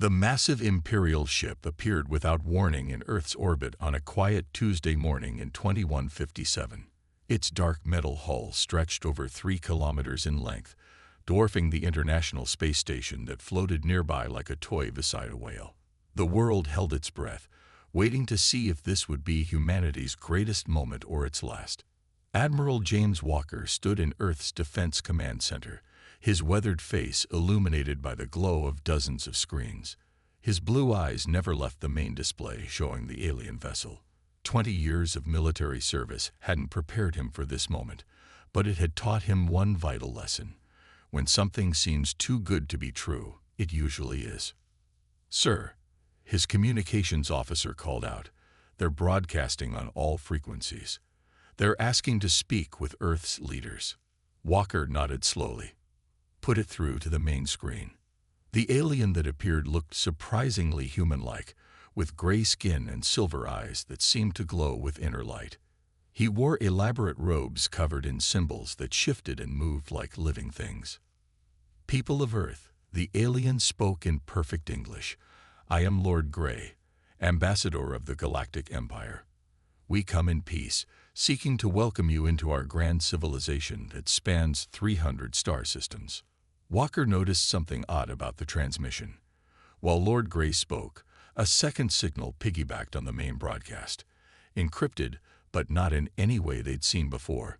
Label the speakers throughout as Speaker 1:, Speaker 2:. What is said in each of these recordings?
Speaker 1: The massive Imperial ship appeared without warning in Earth's orbit on a quiet Tuesday morning in 2157. Its dark metal hull stretched over 3 kilometers in length, dwarfing the International Space Station that floated nearby like a toy beside a whale. The world held its breath, waiting to see if this would be humanity's greatest moment or its last. Admiral James Walker stood in Earth's Defense Command Center, his weathered face illuminated by the glow of dozens of screens. His blue eyes never left the main display showing the alien vessel. 20 years of military service hadn't prepared him for this moment, but it had taught him one vital lesson. When something seems too good to be true, it usually is. "Sir," his communications officer called out. "They're broadcasting on all frequencies. They're asking to speak with Earth's leaders." Walker nodded slowly. "Put it through to the main screen." The alien that appeared looked surprisingly human-like, with gray skin and silver eyes that seemed to glow with inner light. He wore elaborate robes covered in symbols that shifted and moved like living things. "People of Earth," the alien spoke in perfect English, "I am Lord Grey, Ambassador of the Galactic Empire. We come in peace, seeking to welcome you into our grand civilization that spans 300 star systems." Walker noticed something odd about the transmission. While Lord Grey spoke, a second signal piggybacked on the main broadcast, encrypted, but not in any way they'd seen before.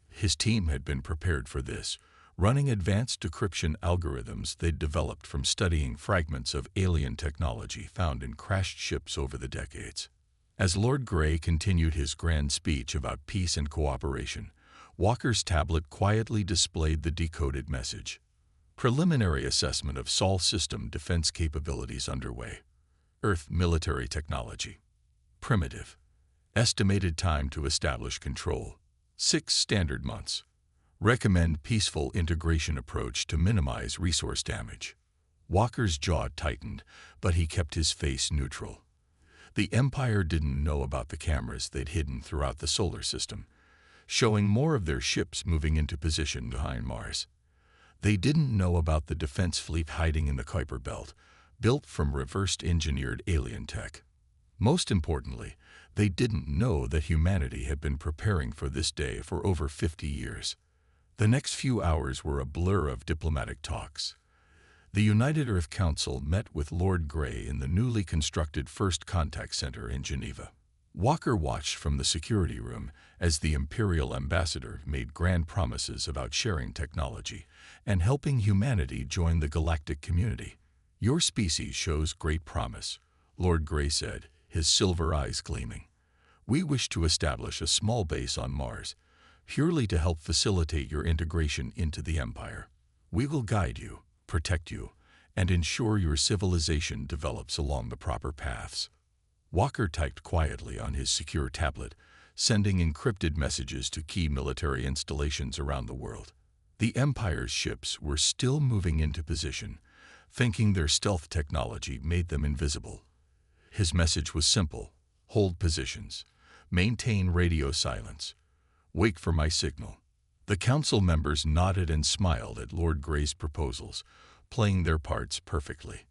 Speaker 1: His team had been prepared for this, running advanced decryption algorithms they'd developed from studying fragments of alien technology found in crashed ships over the decades. As Lord Grey continued his grand speech about peace and cooperation, Walker's tablet quietly displayed the decoded message. Preliminary assessment of Sol system defense capabilities underway. Earth military technology. Primitive. Estimated time to establish control: 6 standard months. Recommend peaceful integration approach to minimize resource damage. Walker's jaw tightened, but he kept his face neutral. The Empire didn't know about the cameras they'd hidden throughout the solar system, showing more of their ships moving into position behind Mars. They didn't know about the defense fleet hiding in the Kuiper Belt, built from reversed-engineered alien tech. Most importantly, they didn't know that humanity had been preparing for this day for over 50 years. The next few hours were a blur of diplomatic talks. The United Earth Council met with Lord Grey in the newly constructed First Contact Center in Geneva. Walker watched from the security room as the Imperial ambassador made grand promises about sharing technology and helping humanity join the galactic community. "Your species shows great promise," Lord Grey said, his silver eyes gleaming. "We wish to establish a small base on Mars, purely to help facilitate your integration into the Empire. We will guide you, protect you, and ensure your civilization develops along the proper paths." Walker typed quietly on his secure tablet, sending encrypted messages to key military installations around the world. The Empire's ships were still moving into position, thinking their stealth technology made them invisible. His message was simple: hold positions, maintain radio silence, wait for my signal. The council members nodded and smiled at Lord Grey's proposals, playing their parts perfectly.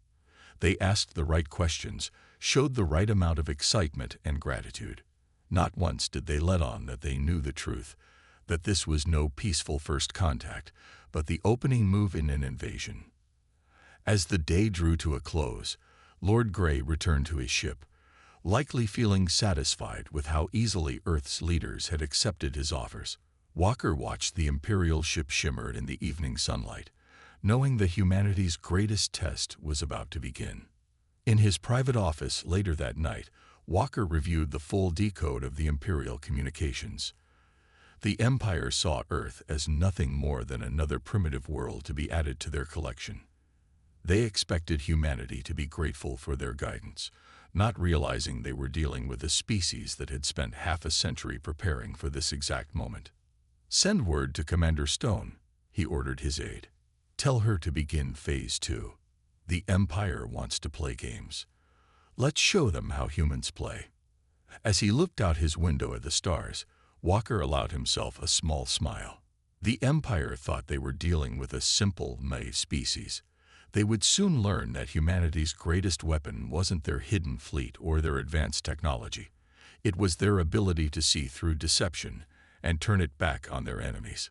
Speaker 1: They asked the right questions, showed the right amount of excitement and gratitude. Not once did they let on that they knew the truth, that this was no peaceful first contact, but the opening move in an invasion. As the day drew to a close, Lord Grey returned to his ship, likely feeling satisfied with how easily Earth's leaders had accepted his offers. Walker watched the Imperial ship shimmer in the evening sunlight, knowing that humanity's greatest test was about to begin. In his private office later that night, Walker reviewed the full decode of the Imperial communications. The Empire saw Earth as nothing more than another primitive world to be added to their collection. They expected humanity to be grateful for their guidance, not realizing they were dealing with a species that had spent half a century preparing for this exact moment. "Send word to Commander Stone," he ordered his aide. "Tell her to begin Phase 2. The Empire wants to play games. Let's show them how humans play." As he looked out his window at the stars, Walker allowed himself a small smile. The Empire thought they were dealing with a simple, naive species. They would soon learn that humanity's greatest weapon wasn't their hidden fleet or their advanced technology. It was their ability to see through deception and turn it back on their enemies.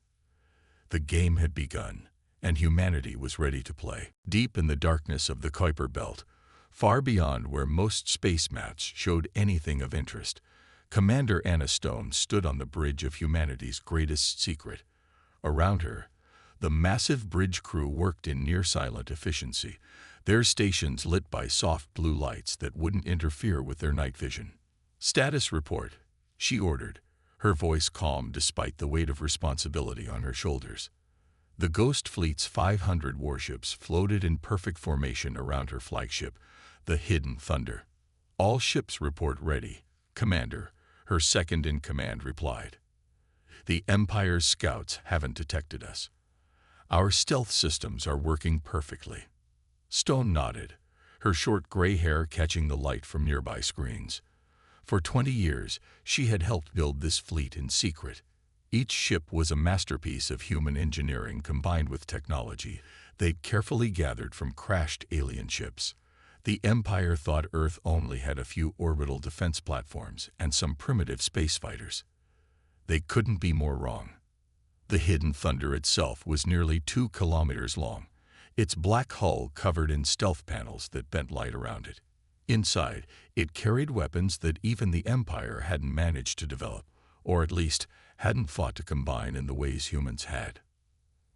Speaker 1: The game had begun, and humanity was ready to play. Deep in the darkness of the Kuiper Belt, far beyond where most space maps showed anything of interest, Commander Anna Stone stood on the bridge of humanity's greatest secret. Around her, the massive bridge crew worked in near-silent efficiency, their stations lit by soft blue lights that wouldn't interfere with their night vision. "Status report," she ordered, her voice calm despite the weight of responsibility on her shoulders. The Ghost Fleet's 500 warships floated in perfect formation around her flagship, the Hidden Thunder. "All ships report ready, Commander," her second-in-command replied. "The Empire's scouts haven't detected us. Our stealth systems are working perfectly." Stone nodded, her short gray hair catching the light from nearby screens. For 20 years, she had helped build this fleet in secret. Each ship was a masterpiece of human engineering combined with technology they'd carefully gathered from crashed alien ships. The Empire thought Earth only had a few orbital defense platforms and some primitive space fighters. They couldn't be more wrong. The Hidden Thunder itself was nearly 2 kilometers long, its black hull covered in stealth panels that bent light around it. Inside, it carried weapons that even the Empire hadn't managed to develop, or at least hadn't fought to combine in the ways humans had.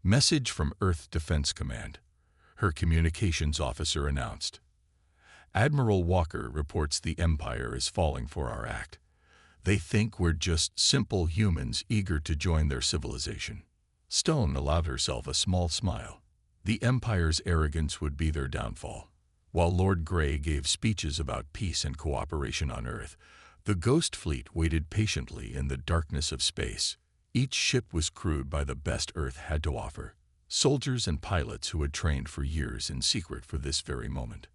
Speaker 1: "Message from Earth Defense Command," her communications officer announced. "Admiral Walker reports the Empire is falling for our act. They think we're just simple humans eager to join their civilization." Stone allowed herself a small smile. The Empire's arrogance would be their downfall. While Lord Grey gave speeches about peace and cooperation on Earth, the Ghost Fleet waited patiently in the darkness of space. Each ship was crewed by the best Earth had to offer, soldiers and pilots who had trained for years in secret for this very moment.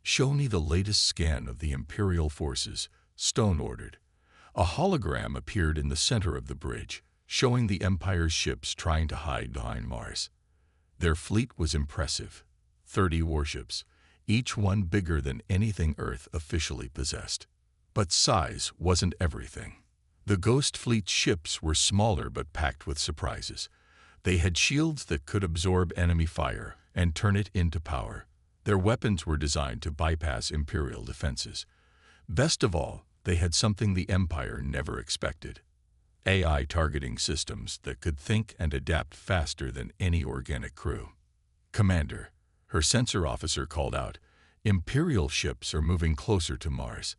Speaker 1: "Show me the latest scan of the Imperial forces," Stone ordered. A hologram appeared in the center of the bridge, showing the Empire's ships trying to hide behind Mars. Their fleet was impressive, 30 warships, each one bigger than anything Earth officially possessed. But size wasn't everything. The Ghost Fleet's ships were smaller but packed with surprises. They had shields that could absorb enemy fire and turn it into power. Their weapons were designed to bypass Imperial defenses. Best of all, they had something the Empire never expected: AI targeting systems that could think and adapt faster than any organic crew. "Commander," her sensor officer called out, "Imperial ships are moving closer to Mars.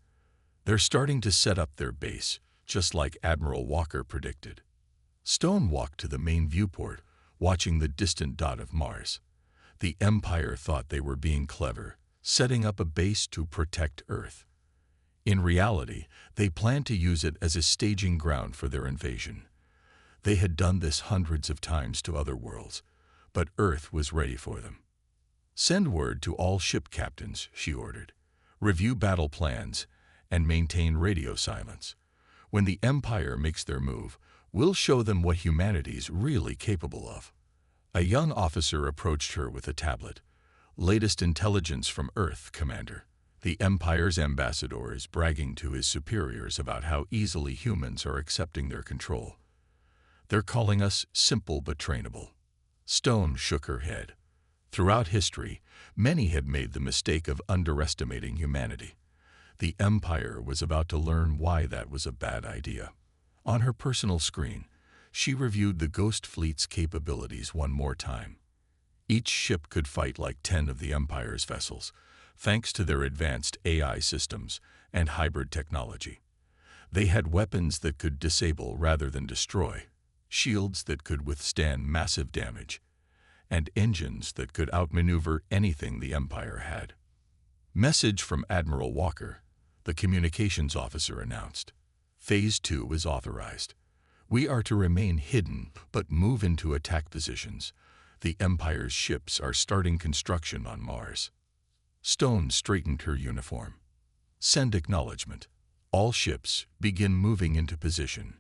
Speaker 1: They're starting to set up their base, just like Admiral Walker predicted." Stone walked to the main viewport, watching the distant dot of Mars. The Empire thought they were being clever, setting up a base to protect Earth. In reality, they planned to use it as a staging ground for their invasion. They had done this hundreds of times to other worlds, but Earth was ready for them. "Send word to all ship captains," she ordered. "Review battle plans and maintain radio silence. When the Empire makes their move, we'll show them what humanity's really capable of." A young officer approached her with a tablet. "Latest intelligence from Earth, Commander. The Empire's ambassador is bragging to his superiors about how easily humans are accepting their control. They're calling us simple but trainable." Stone shook her head. Throughout history, many had made the mistake of underestimating humanity. The Empire was about to learn why that was a bad idea. On her personal screen, she reviewed the Ghost Fleet's capabilities one more time. Each ship could fight like 10 of the Empire's vessels, thanks to their advanced AI systems and hybrid technology. They had weapons that could disable rather than destroy, shields that could withstand massive damage, and engines that could outmaneuver anything the Empire had. "Message from Admiral Walker," the communications officer announced. "Phase 2 is authorized. We are to remain hidden but move into attack positions. The Empire's ships are starting construction on Mars." Stone straightened her uniform. "Send acknowledgement. All ships begin moving into position.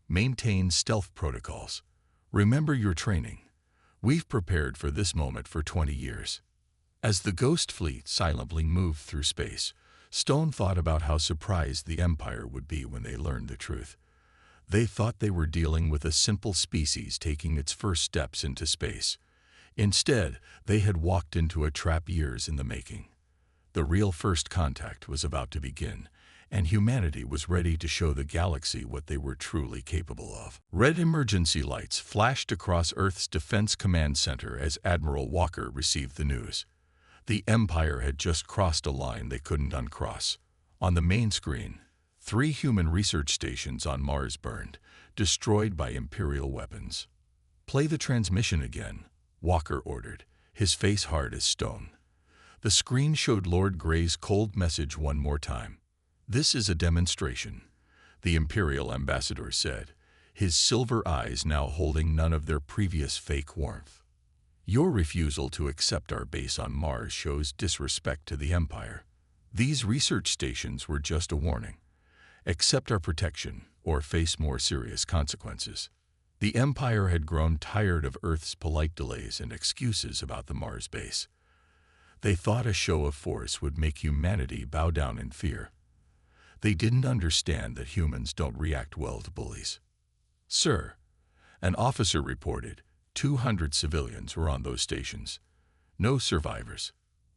Speaker 1: Maintain stealth protocols. Remember your training. We've prepared for this moment for 20 years." As the Ghost Fleet silently moved through space, Stone thought about how surprised the Empire would be when they learned the truth. They thought they were dealing with a simple species taking its first steps into space. Instead, they had walked into a trap years in the making. The real first contact was about to begin, and humanity was ready to show the galaxy what they were truly capable of. Red emergency lights flashed across Earth's Defense Command Center as Admiral Walker received the news. The Empire had just crossed a line they couldn't uncross. On the main screen, 3 human research stations on Mars burned, destroyed by Imperial weapons. "Play the transmission again," Walker ordered, his face hard as stone. The screen showed Lord Grey's cold message one more time. "This is a demonstration," the Imperial ambassador said, his silver eyes now holding none of their previous fake warmth. "Your refusal to accept our base on Mars shows disrespect to the Empire. These research stations were just a warning. Accept our protection, or face more serious consequences." The Empire had grown tired of Earth's polite delays and excuses about the Mars base. They thought a show of force would make humanity bow down in fear. They didn't understand that humans don't react well to bullies. "Sir," an officer reported, 200 civilians were on those stations. No survivors.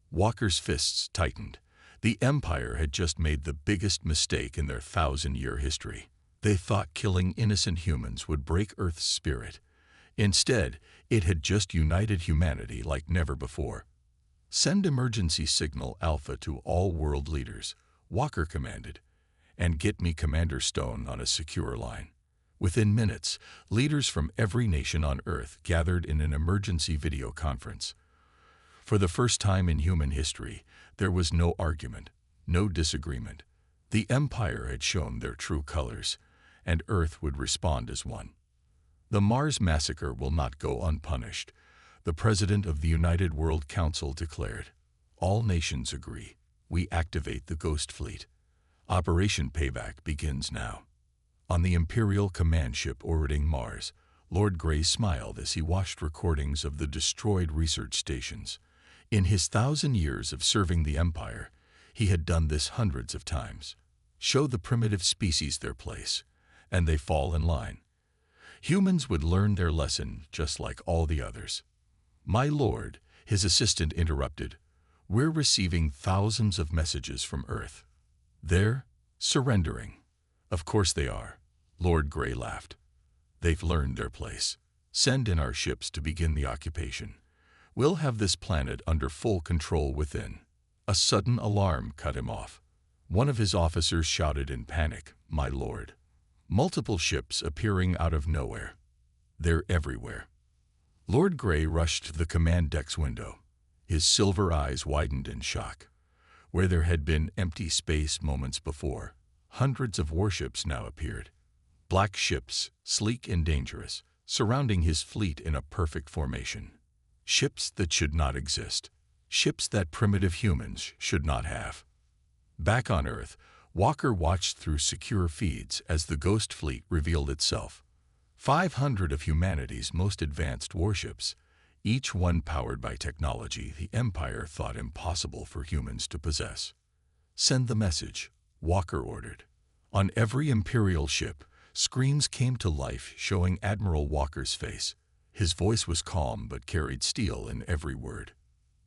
Speaker 1: Walker's fists tightened. The Empire had just made the biggest mistake in their 1,000-year history. They thought killing innocent humans would break Earth's spirit. Instead, it had just united humanity like never before. "Send emergency signal Alpha to all world leaders," Walker commanded, "and get me Commander Stone on a secure line." Within minutes, leaders from every nation on Earth gathered in an emergency video conference. For the first time in human history, there was no argument, no disagreement. The Empire had shown their true colors, and Earth would respond as one. "The Mars massacre will not go unpunished," the President of the United World Council declared. "All nations agree. We activate the Ghost Fleet. Operation Payback begins now." On the Imperial command ship orbiting Mars, Lord Grey smiled as he watched recordings of the destroyed research stations. In his 1,000 years of serving the Empire, he had done this hundreds of times. Show the primitive species their place, and they fall in line. Humans would learn their lesson just like all the others. "My lord," his assistant interrupted, "we're receiving thousands of messages from Earth. They're surrendering." "Of course they are," Lord Grey laughed. "They've learned their place. Send in our ships to begin the occupation. We'll have this planet under full control within." A sudden alarm cut him off. One of his officers shouted in panic, "My lord." Multiple ships appearing out of nowhere. "They're everywhere." Lord Grey rushed to the command deck's window. His silver eyes widened in shock. Where there had been empty space moments before, hundreds of warships now appeared. Black ships, sleek and dangerous, surrounding his fleet in a perfect formation. Ships that should not exist. Ships that primitive humans should not have. Back on Earth, Walker watched through secure feeds as the Ghost Fleet revealed itself. 500 of humanity's most advanced warships, each one powered by technology the Empire thought impossible for humans to possess. "Send the message," Walker ordered. On every Imperial ship, screens came to life showing Admiral Walker's face. His voice was calm but carried steel in every word.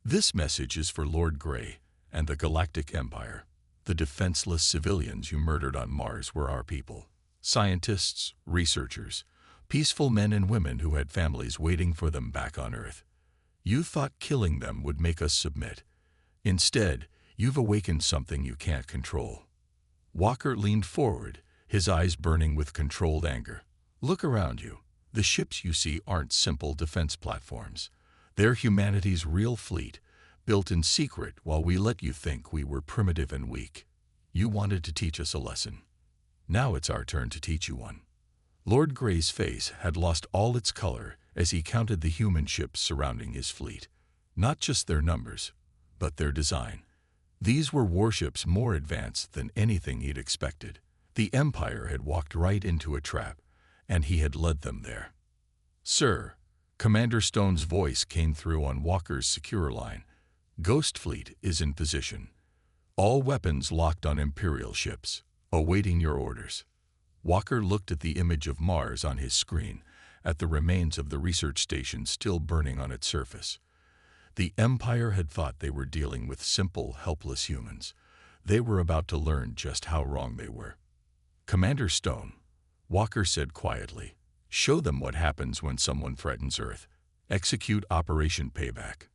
Speaker 1: "This message is for Lord Grey and the Galactic Empire. The defenseless civilians you murdered on Mars were our people. Scientists, researchers, peaceful men and women who had families waiting for them back on Earth. You thought killing them would make us submit. Instead, you've awakened something you can't control." Walker leaned forward, his eyes burning with controlled anger. "Look around you. The ships you see aren't simple defense platforms. They're humanity's real fleet, built in secret while we let you think we were primitive and weak. You wanted to teach us a lesson. Now it's our turn to teach you one." Lord Grey's face had lost all its color as he counted the human ships surrounding his fleet. Not just their numbers, but their design. These were warships more advanced than anything he'd expected. The Empire had walked right into a trap, and he had led them there. "Sir," Commander Stone's voice came through on Walker's secure line, Ghost Fleet is in position. All weapons locked on Imperial ships, awaiting your orders. Walker looked at the image of Mars on his screen, at the remains of the research station still burning on its surface. The Empire had thought they were dealing with simple, helpless humans. They were about to learn just how wrong they were. "Commander Stone," Walker said quietly, "show them what happens when someone threatens Earth. Execute Operation Payback.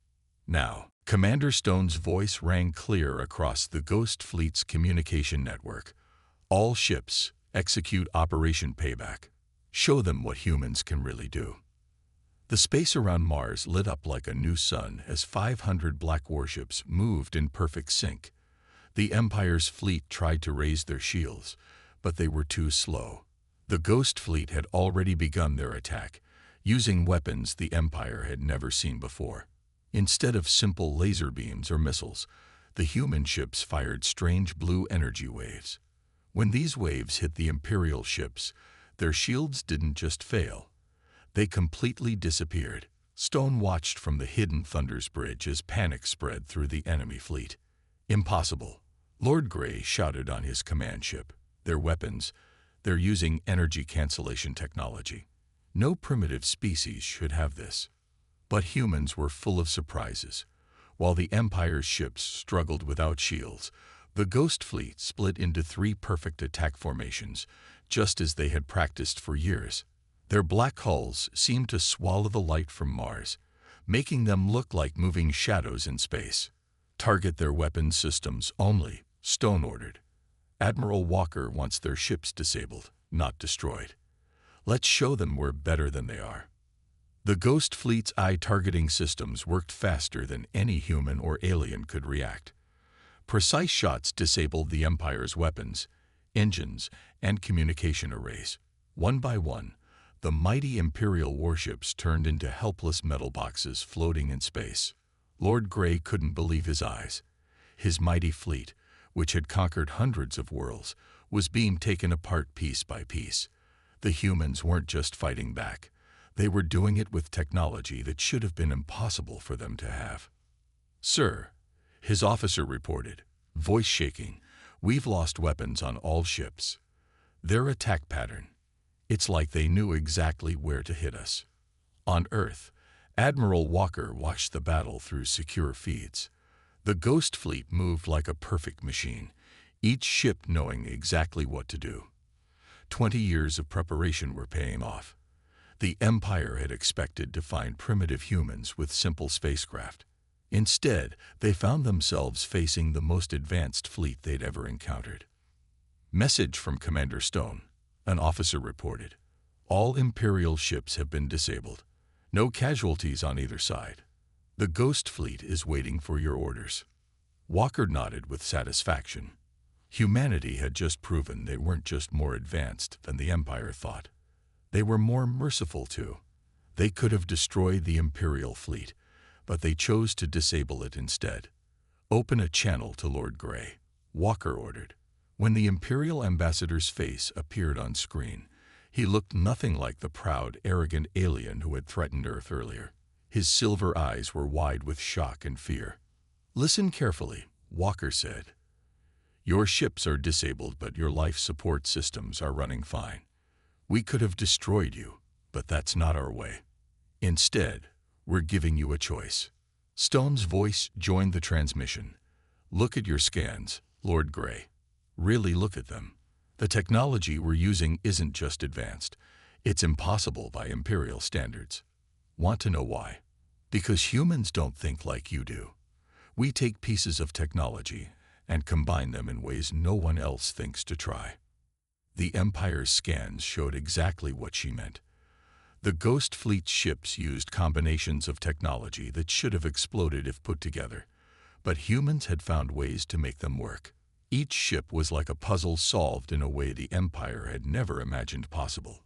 Speaker 1: Now." Commander Stone's voice rang clear across the Ghost Fleet's communication network. "All ships, execute Operation Payback. Show them what humans can really do." The space around Mars lit up like a new sun as 500 black warships moved in perfect sync. The Empire's fleet tried to raise their shields, but they were too slow. The Ghost Fleet had already begun their attack, using weapons the Empire had never seen before. Instead of simple laser beams or missiles, the human ships fired strange blue energy waves. When these waves hit the Imperial ships, their shields didn't just fail. They completely disappeared. Stone watched from the hidden Thunder's Bridge as panic spread through the enemy fleet. "Impossible," Lord Grey shouted on his command ship. "Their weapons, they're using energy cancellation technology. No primitive species should have this." But humans were full of surprises. While the Empire's ships struggled without shields, the Ghost Fleet split into 3 perfect attack formations, just as they had practiced for years. Their black hulls seemed to swallow the light from Mars, making them look like moving shadows in space. "Target their weapon systems only," Stone ordered. "Admiral Walker wants their ships disabled, not destroyed. Let's show them we're better than they are." The Ghost Fleet's eye-targeting systems worked faster than any human or alien could react. Precise shots disabled the Empire's weapons, engines, and communication arrays. One by one, the mighty Imperial warships turned into helpless metal boxes floating in space. Lord Grey couldn't believe his eyes. His mighty fleet, which had conquered hundreds of worlds, was being taken apart piece by piece. The humans weren't just fighting back. They were doing it with technology that should have been impossible for them to have. "Sir," his officer reported, voice shaking, "we've lost weapons on all ships. Their attack pattern, it's like they knew exactly where to hit us." On Earth, Admiral Walker watched the battle through secure feeds. The Ghost Fleet moved like a perfect machine, each ship knowing exactly what to do. 20 years of preparation were paying off. The Empire had expected to find primitive humans with simple spacecraft. Instead, they found themselves facing the most advanced fleet they'd ever encountered. "Message from Commander Stone," an officer reported. "All Imperial ships have been disabled. No casualties on either side. The Ghost Fleet is waiting for your orders." Walker nodded with satisfaction. Humanity had just proven they weren't just more advanced than the Empire thought. They were more merciful too. They could have destroyed the Imperial fleet, but they chose to disable it instead. "Open a channel to Lord Grey," Walker ordered. When the Imperial ambassador's face appeared on screen, he looked nothing like the proud, arrogant alien who had threatened Earth earlier. His silver eyes were wide with shock and fear. "Listen carefully," Walker said. "Your ships are disabled, but your life support systems are running fine. We could have destroyed you, but that's not our way. Instead, we're giving you a choice." Stone's voice joined the transmission. "Look at your scans, Lord Grey. Really look at them. The technology we're using isn't just advanced. It's impossible by Imperial standards. Want to know why? Because humans don't think like you do. We take pieces of technology and combine them in ways no one else thinks to try." The Empire's scans showed exactly what she meant. The Ghost Fleet ships used combinations of technology that should have exploded if put together, but humans had found ways to make them work. Each ship was like a puzzle solved in a way the Empire had never imagined possible.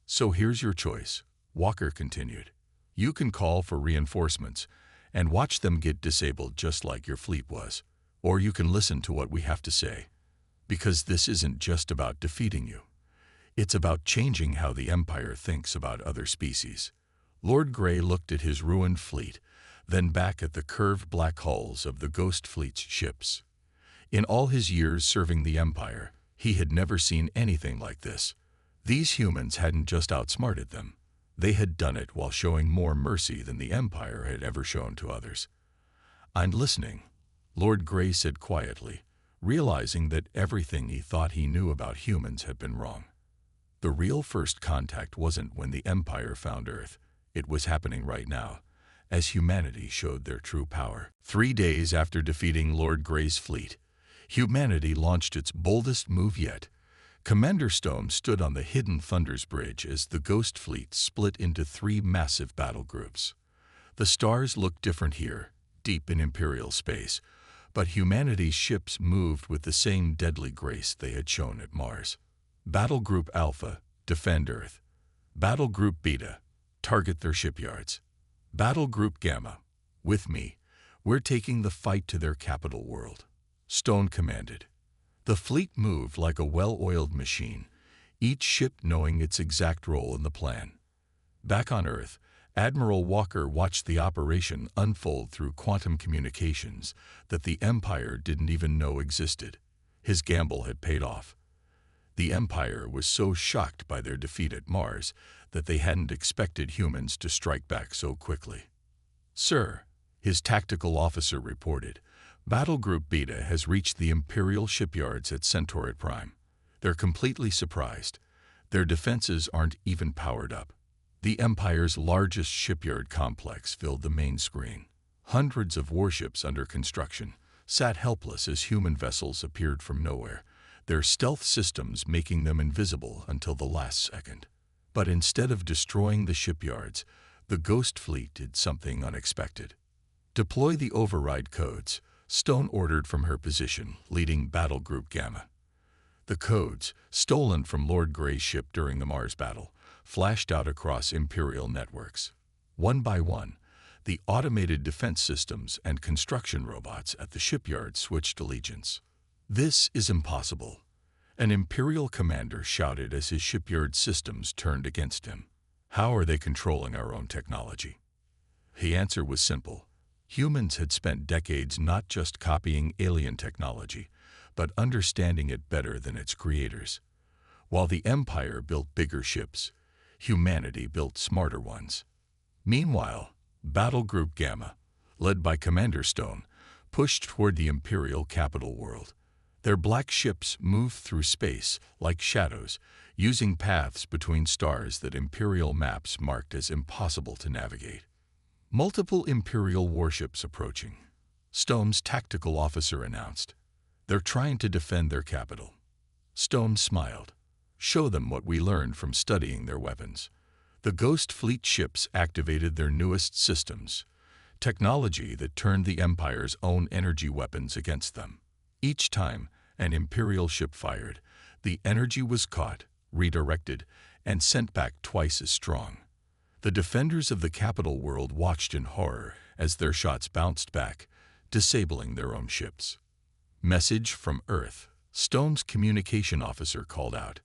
Speaker 1: "So here's your choice," Walker continued. "You can call for reinforcements and watch them get disabled just like your fleet was, or you can listen to what we have to say. Because this isn't just about defeating you. It's about changing how the Empire thinks about other species." Lord Grey looked at his ruined fleet, then back at the curved black hulls of the Ghost Fleet's ships. In all his years serving the Empire, he had never seen anything like this. These humans hadn't just outsmarted them. They had done it while showing more mercy than the Empire had ever shown to others. "I'm listening," Lord Grey said quietly, realizing that everything he thought he knew about humans had been wrong. The real first contact wasn't when the Empire found Earth. It was happening right now, as humanity showed their true power. 3 days after defeating Lord Grey's fleet, humanity launched its boldest move yet. Commander Stone stood on the hidden Thunder's Bridge as the Ghost Fleet split into 3 massive battle groups. The stars looked different here, deep in Imperial space, but humanity's ships moved with the same deadly grace they had shown at Mars. Battle Group Alpha, defend Earth. Battle Group Beta, target their shipyards. Battle Group Gamma, with me, we're taking the fight to their capital world, Stone commanded. The fleet moved like a well-oiled machine, each ship knowing its exact role in the plan. Back on Earth, Admiral Walker watched the operation unfold through quantum communications that the Empire didn't even know existed. His gamble had paid off. The Empire was so shocked by their defeat at Mars that they hadn't expected humans to strike back so quickly. "Sir," his tactical officer reported, "Battle Group Beta has reached the Imperial shipyards at Centauri Prime. They're completely surprised. Their defenses aren't even powered up." The Empire's largest shipyard complex filled the main screen. Hundreds of warships under construction sat helpless as human vessels appeared from nowhere, their stealth systems making them invisible until the last second. But instead of destroying the shipyards, the Ghost Fleet did something unexpected. "Deploy the override codes," Stone ordered from her position, leading Battle Group Gamma. The codes, stolen from Lord Grey's ship during the Mars battle, flashed out across Imperial networks. One by one, the automated defense systems and construction robots at the shipyard switched allegiance. "This is impossible," an Imperial commander shouted as his shipyard systems turned against him. "How are they controlling our own technology?" The answer was simple. Humans had spent decades not just copying alien technology, but understanding it better than its creators. While the Empire built bigger ships, humanity built smarter ones. Meanwhile, Battle Group Gamma, led by Commander Stone, pushed toward the Imperial capital world. Their black ships moved through space like shadows, using paths between stars that Imperial maps marked as impossible to navigate. Multiple Imperial warships approaching, Stone's tactical officer announced. "They're trying to defend their capital." Stone smiled. "Show them what we learned from studying their weapons." The Ghost Fleet ships activated their newest systems, technology that turned the Empire's own energy weapons against them. Each time an Imperial ship fired, the energy was caught, redirected, and sent back twice as strong. The defenders of the capital world watched in horror as their shots bounced back, disabling their own ships. "Message from Earth," Stone's communication officer called out.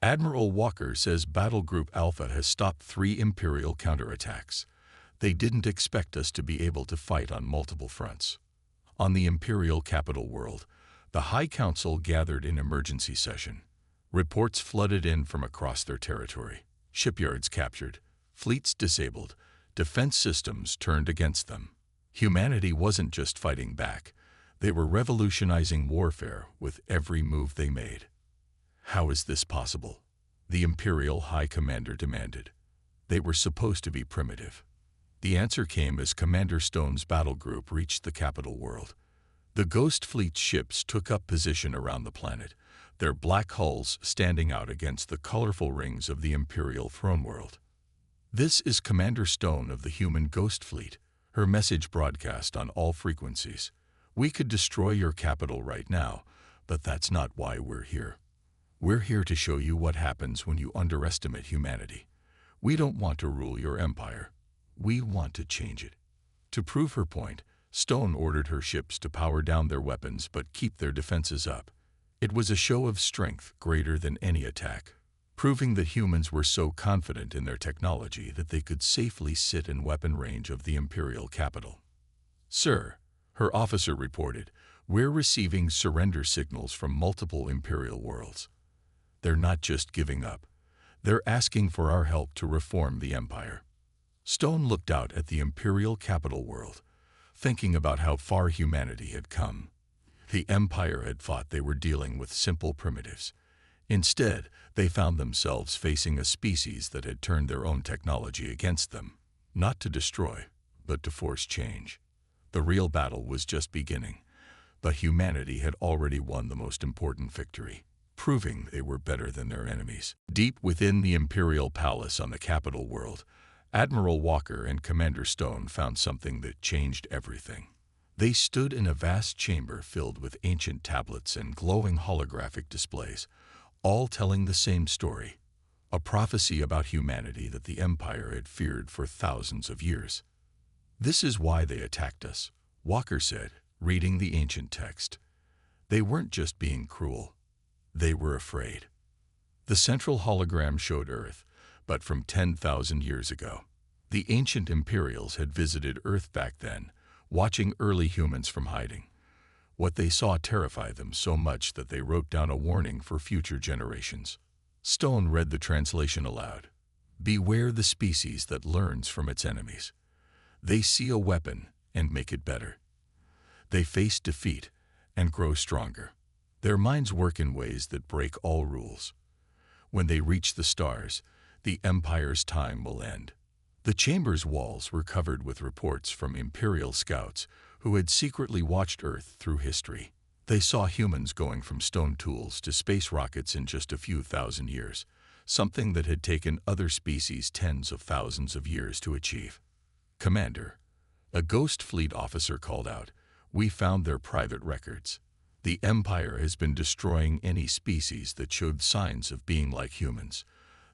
Speaker 1: "Admiral Walker says Battle Group Alpha has stopped 3 Imperial counterattacks. They didn't expect us to be able to fight on multiple fronts." On the Imperial capital world, the High Council gathered in emergency session. Reports flooded in from across their territory. Shipyards captured, fleets disabled, defense systems turned against them. Humanity wasn't just fighting back. They were revolutionizing warfare with every move they made. "How is this possible?" the Imperial High Commander demanded. "They were supposed to be primitive." The answer came as Commander Stone's battle group reached the capital world. The Ghost Fleet ships took up position around the planet, their black hulls standing out against the colorful rings of the Imperial throne world. "This is Commander Stone of the human Ghost Fleet," her message broadcast on all frequencies. "We could destroy your capital right now, but that's not why we're here. We're here to show you what happens when you underestimate humanity. We don't want to rule your empire. We want to change it." To prove her point, Stone ordered her ships to power down their weapons but keep their defenses up. It was a show of strength greater than any attack. proving that humans were so confident in their technology that they could safely sit in weapon range of the Imperial capital. "Sir," her officer reported, "we're receiving surrender signals from multiple Imperial worlds. They're not just giving up. They're asking for our help to reform the Empire." Stone looked out at the Imperial capital world, thinking about how far humanity had come. The Empire had thought they were dealing with simple primitives. Instead, they found themselves facing a species that had turned their own technology against them, not to destroy, but to force change. The real battle was just beginning, but humanity had already won the most important victory, proving they were better than their enemies. Deep within the Imperial Palace on the capital world, Admiral Walker and Commander Stone found something that changed everything. They stood in a vast chamber filled with ancient tablets and glowing holographic displays, all telling the same story, a prophecy about humanity that the Empire had feared for thousands of years. "This is why they attacked us," Walker said, reading the ancient text. "They weren't just being cruel. They were afraid." The central hologram showed Earth, but from 10,000 years ago. The ancient Imperials had visited Earth back then, watching early humans from hiding. What they saw terrified them so much that they wrote down a warning for future generations. Stone read the translation aloud. "Beware the species that learns from its enemies. They see a weapon and make it better. They face defeat and grow stronger. Their minds work in ways that break all rules. When they reach the stars, the Empire's time will end." The chamber's walls were covered with reports from Imperial scouts who had secretly watched Earth through history. They saw humans going from stone tools to space rockets in just a few thousand years, something that had taken other species tens of thousands of years to achieve. "Commander," a Ghost Fleet officer called out, "we found their private records. The Empire has been destroying any species that showed signs of being like humans.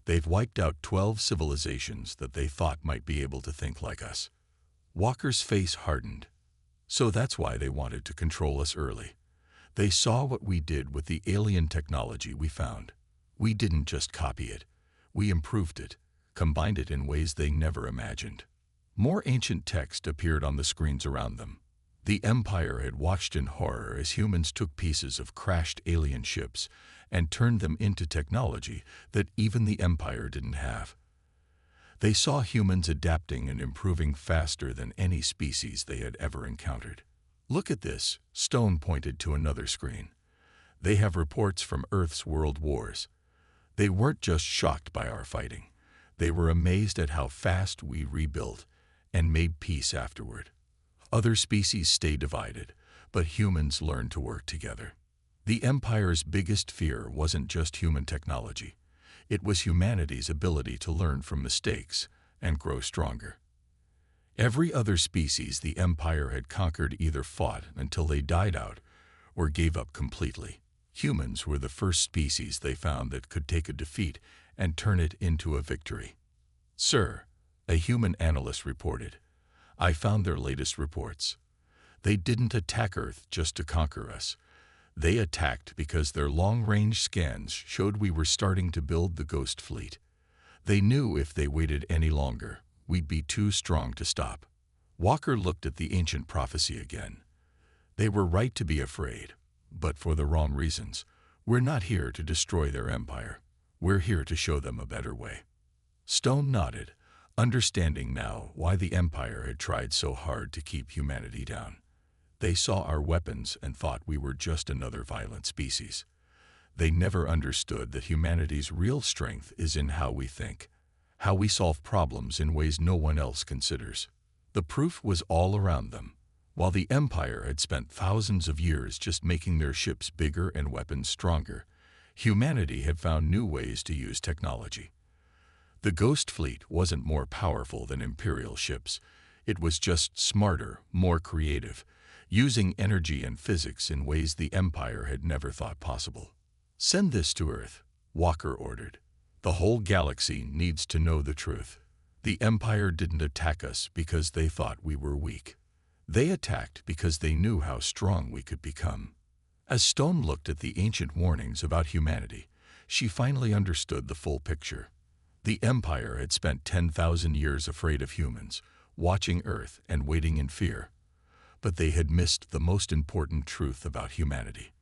Speaker 1: They've wiped out 12 civilizations that they thought might be able to think like us." Walker's face hardened. "So that's why they wanted to control us early. They saw what we did with the alien technology we found. We didn't just copy it. We improved it, combined it in ways they never imagined." More ancient text appeared on the screens around them. The Empire had watched in horror as humans took pieces of crashed alien ships and turned them into technology that even the Empire didn't have. They saw humans adapting and improving faster than any species they had ever encountered. "Look at this," Stone pointed to another screen. "They have reports from Earth's world wars. They weren't just shocked by our fighting. They were amazed at how fast we rebuilt and made peace afterward. Other species stay divided, but humans learn to work together." The Empire's biggest fear wasn't just human technology. It was humanity's ability to learn from mistakes and grow stronger. Every other species the Empire had conquered either fought until they died out or gave up completely. Humans were the first species they found that could take a defeat and turn it into a victory. "Sir," a human analyst reported, "I found their latest reports. They didn't attack Earth just to conquer us. They attacked because their long-range scans showed we were starting to build the Ghost Fleet. They knew if they waited any longer, we'd be too strong to stop." Walker looked at the ancient prophecy again. "They were right to be afraid, but for the wrong reasons. We're not here to destroy their empire. We're here to show them a better way." Stone nodded, understanding now why the Empire had tried so hard to keep humanity down. They saw our weapons and thought we were just another violent species. They never understood that humanity's real strength is in how we think, how we solve problems in ways no one else considers. The proof was all around them. While the Empire had spent thousands of years just making their ships bigger and weapons stronger, humanity had found new ways to use technology. The Ghost Fleet wasn't more powerful than Imperial ships. It was just smarter, more creative, using energy and physics in ways the Empire had never thought possible. "Send this to Earth," Walker ordered. "The whole galaxy needs to know the truth. The Empire didn't attack us because they thought we were weak. They attacked because they knew how strong we could become." As Stone looked at the ancient warnings about humanity, she finally understood the full picture. The Empire had spent 10,000 years afraid of humans, watching Earth and waiting in fear. But they had missed the most important truth about humanity,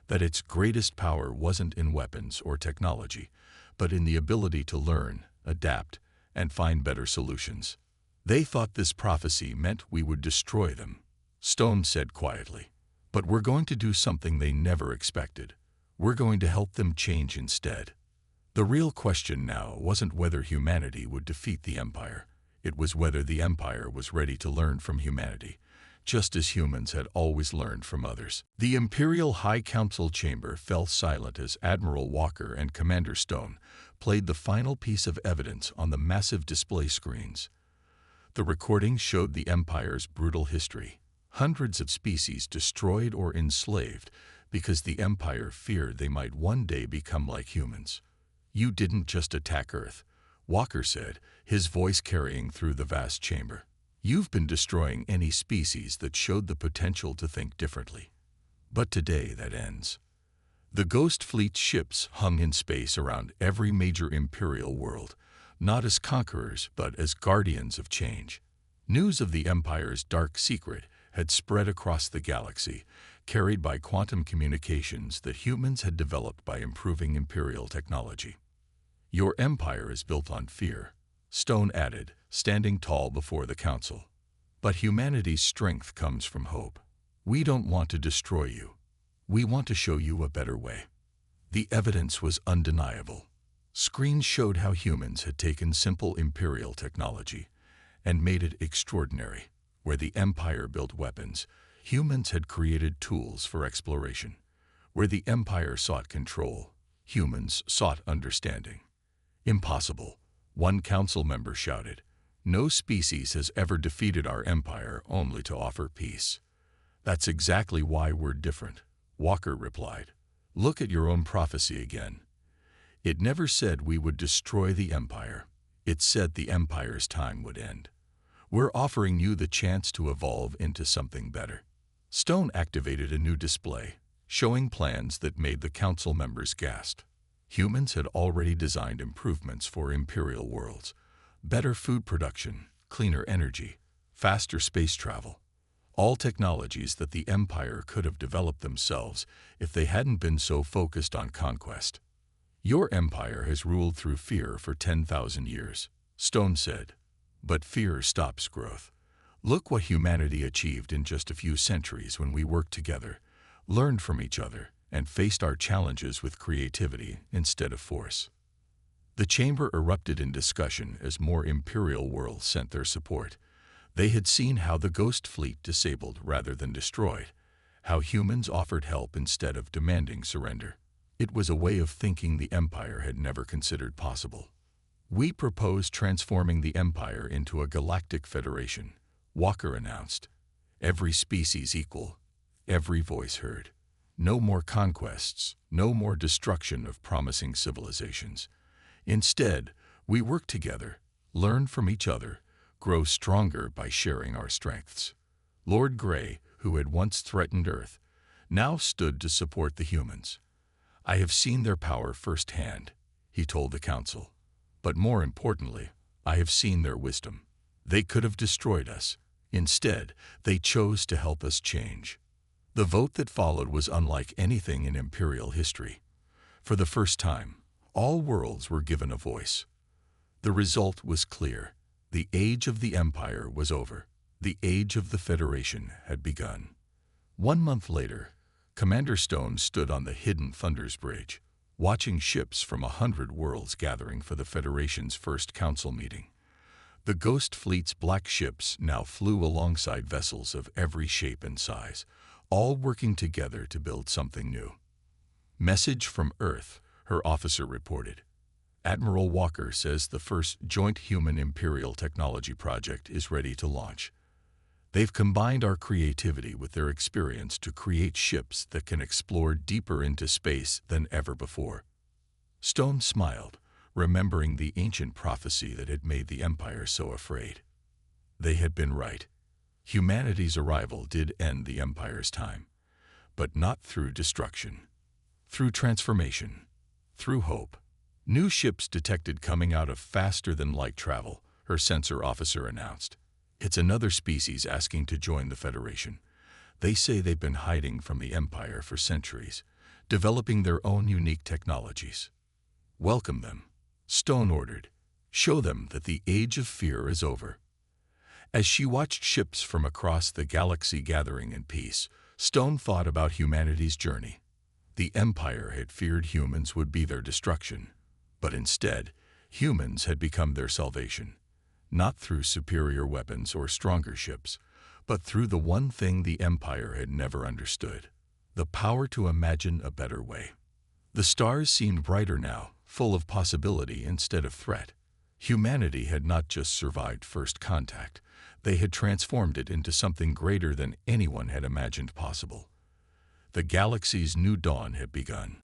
Speaker 1: that its greatest power wasn't in weapons or technology, but in the ability to learn, adapt, and find better solutions. They thought this prophecy meant we would destroy them, Stone said quietly. But we're going to do something they never expected. We're going to help them change instead. The real question now wasn't whether humanity would defeat the Empire. It was whether the Empire was ready to learn from humanity, just as humans had always learned from others. The Imperial High Council chamber fell silent as Admiral Walker and Commander Stone played the final piece of evidence on the massive display screens. The recording showed the Empire's brutal history. Hundreds of species destroyed or enslaved because the Empire feared they might one day become like humans. You didn't just attack Earth, Walker said, his voice carrying through the vast chamber. You've been destroying any species that showed the potential to think differently. But today that ends. The Ghost Fleet's ships hung in space around every major Imperial world, not as conquerors but as guardians of change. News of the Empire's dark secret had spread across the galaxy, carried by quantum communications that humans had developed by improving Imperial technology. Your Empire is built on fear, Stone added, standing tall before the Council. But humanity's strength comes from hope. We don't want to destroy you. We want to show you a better way. The evidence was undeniable. Screens showed how humans had taken simple Imperial technology and made it extraordinary. Where the Empire built weapons, humans had created tools for exploration. Where the Empire sought control, humans sought understanding. Impossible, one council member shouted. No species has ever defeated our Empire only to offer peace. That's exactly why we're different, Walker replied. Look at your own prophecy again. It never said we would destroy the Empire. It said the Empire's time would end. We're offering you the chance to evolve into something better. Stone activated a new display, showing plans that made the council members gasp. Humans had already designed improvements for Imperial worlds. Better food production, cleaner energy, faster space travel. All technologies that the Empire could have developed themselves if they hadn't been so focused on conquest. Your Empire has ruled through fear for 10,000 years, Stone said. But fear stops growth. Look what humanity achieved in just a few centuries when we worked together, learned from each other, and faced our challenges with creativity instead of force. The chamber erupted in discussion as more Imperial worlds sent their support. They had seen how the Ghost Fleet disabled rather than destroyed, how humans offered help instead of demanding surrender. It was a way of thinking the Empire had never considered possible. We propose transforming the Empire into a galactic federation, Walker announced. Every species equal, every voice heard. No more conquests, no more destruction of promising civilizations. Instead, we work together, learn from each other, grow stronger by sharing our strengths. Lord Grey, who had once threatened Earth, now stood to support the humans. I have seen their power firsthand, he told the Council. But more importantly, I have seen their wisdom. They could have destroyed us. Instead, they chose to help us change. The vote that followed was unlike anything in Imperial history. For the first time, all worlds were given a voice. The result was clear. The age of the Empire was over. The age of the Federation had begun. 1 month later, Commander Stone stood on the hidden Thunder's Bridge, watching ships from 100 worlds gathering for the Federation's first council meeting. The Ghost Fleet's black ships now flew alongside vessels of every shape and size, all working together to build something new. Message from Earth, her officer reported. Admiral Walker says the first joint human-Imperial technology project is ready to launch. They've combined our creativity with their experience to create ships that can explore deeper into space than ever before. Stone smiled, remembering the ancient prophecy that had made the Empire so afraid. They had been right. Humanity's arrival did end the Empire's time, but not through destruction. Through transformation. Through hope. New ships detected coming out of faster-than-light travel, her sensor officer announced. It's another species asking to join the Federation. They say they've been hiding from the Empire for centuries, developing their own unique technologies. Welcome them, Stone ordered. Show them that the age of fear is over. As she watched ships from across the galaxy gathering in peace, Stone thought about humanity's journey. The Empire had feared humans would be their destruction, but instead, humans had become their salvation, not through superior weapons or stronger ships, but through the one thing the Empire had never understood: the power to imagine a better way. The stars seemed brighter now, full of possibility instead of threat. Humanity had not just survived first contact, they had transformed it into something greater than anyone had imagined possible. The galaxy's new dawn had begun.